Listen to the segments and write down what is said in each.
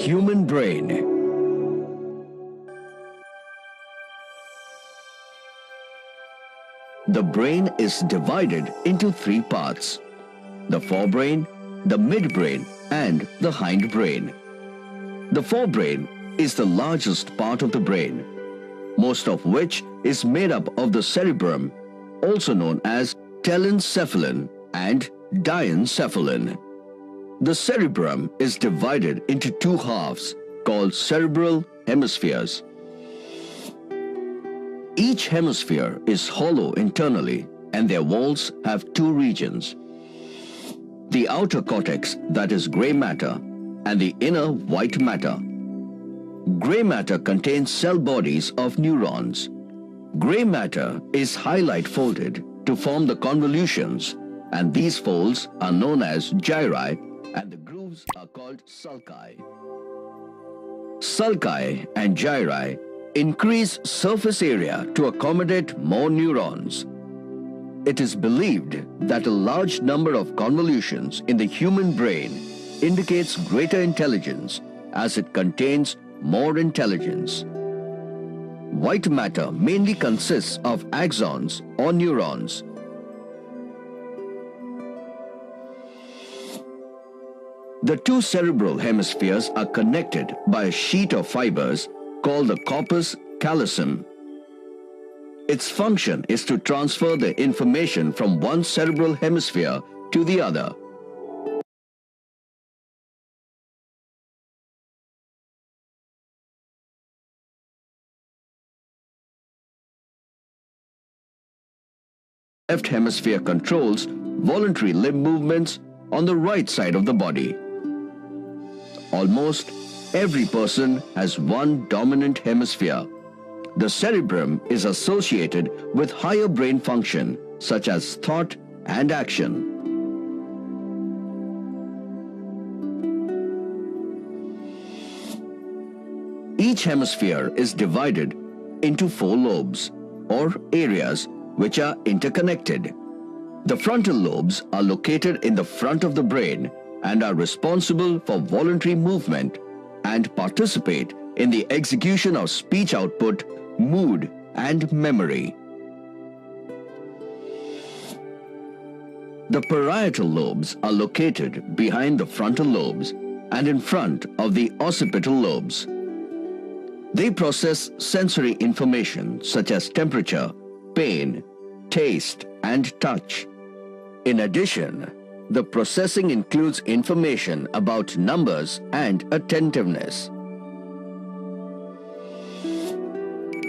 human brain. The brain is divided into three parts: the forebrain, the midbrain, and the hindbrain. The forebrain is the largest part of the brain, most of which is made up of the cerebrum, also known as telencephalon and diencephalon. The cerebrum is divided into two halves called cerebral hemispheres. Each hemisphere is hollow internally and their walls have two regions: the outer cortex, that is grey matter, and the inner white matter. Grey matter contains cell bodies of neurons. Grey matter is highlight folded to form the convolutions, and these folds are known as gyri, and the grooves are called sulci. Sulci and gyri increase surface area to accommodate more neurons. It is believed that a large number of convolutions in the human brain indicates greater intelligence, as it contains more intelligence. White matter mainly consists of axons or neurons. The two cerebral hemispheres are connected by a sheet of fibers called the corpus callosum. Its function is to transfer the information from one cerebral hemisphere to the other. Left hemisphere controls voluntary limb movements on the right side of the body. Almost every person has one dominant hemisphere. The cerebrum is associated with higher brain function such as thought and action. Each hemisphere is divided into four lobes or areas which are interconnected. The frontal lobes are located in the front of the brain and are responsible for voluntary movement and participate in the execution of speech output, mood, and memory. The parietal lobes are located behind the frontal lobes and in front of the occipital lobes. They process sensory information such as temperature, pain, taste, and touch. In addition, the processing includes information about numbers and attentiveness.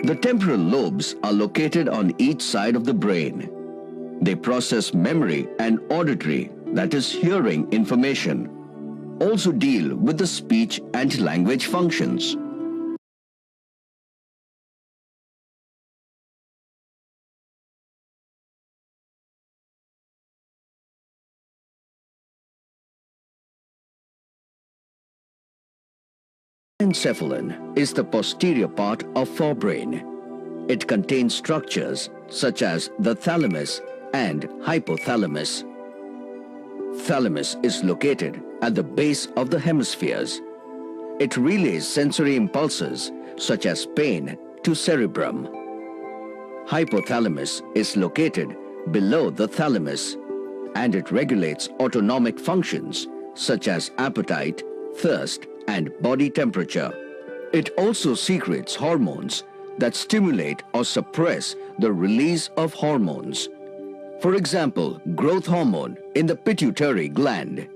The temporal lobes are located on each side of the brain. They process memory and auditory, that is hearing information, also deal with the speech and language functions. Encephalon is the posterior part of forebrain. It contains structures such as the thalamus and hypothalamus. Thalamus is located at the base of the hemispheres. It relays sensory impulses such as pain to cerebrum. Hypothalamus is located below the thalamus, and it regulates autonomic functions such as appetite, thirst, and body temperature. It also secretes hormones that stimulate or suppress the release of hormones. For example, growth hormone in the pituitary gland.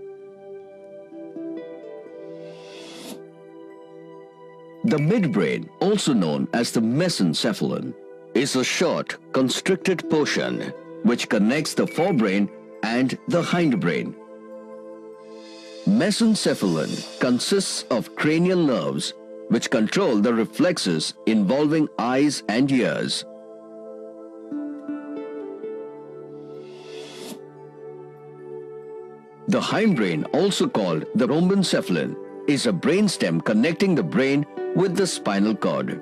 The midbrain, also known as the mesencephalon, is a short, constricted portion which connects the forebrain and the hindbrain. Mesencephalon consists of cranial nerves which control the reflexes involving eyes and ears. The hindbrain, also called the rhombencephalon, is a brainstem connecting the brain with the spinal cord.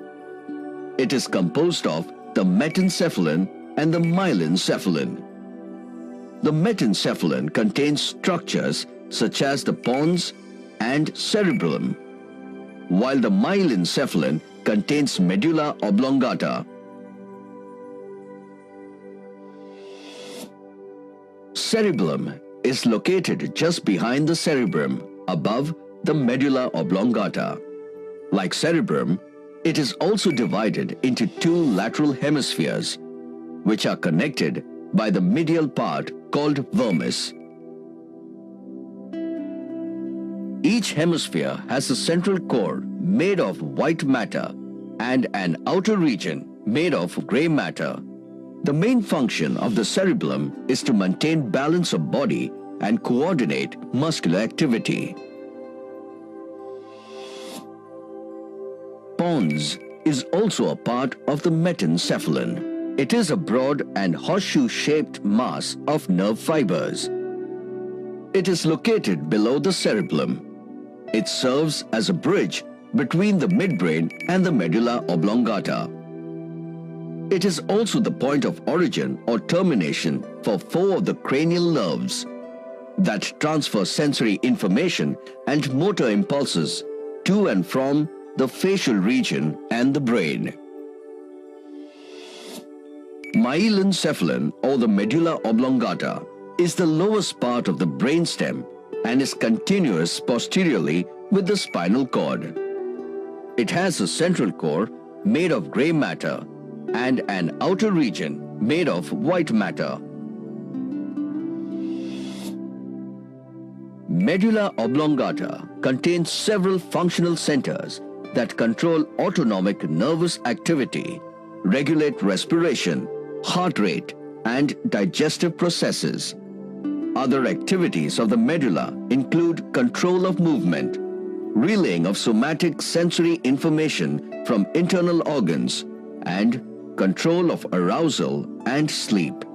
It is composed of the metencephalon and the myelencephalon. The metencephalon contains structures such as the pons and cerebellum. while the myelencephalon contains medulla oblongata. Cerebellum is located just behind the cerebrum, above the medulla oblongata. Like cerebrum, it is also divided into two lateral hemispheres, which are connected by the medial part called vermis. Each hemisphere has a central core made of white matter and an outer region made of gray matter. The main function of the cerebellum is to maintain balance of body and coordinate muscular activity. Pons is also a part of the metencephalon. It is a broad and horseshoe-shaped mass of nerve fibers. It is located below the cerebellum. It serves as a bridge between the midbrain and the medulla oblongata. It is also the point of origin or termination for 4 of the cranial nerves that transfer sensory information and motor impulses to and from the facial region and the brain. Myelencephalon, or the medulla oblongata, is the lowest part of the brainstem and is continuous posteriorly with the spinal cord. It has a central core made of gray matter and an outer region made of white matter. Medulla oblongata contains several functional centers that control autonomic nervous activity, regulate respiration, heart rate, and digestive processes. Other activities of the medulla include control of movement, relaying of somatic sensory information from internal organs, and control of arousal and sleep.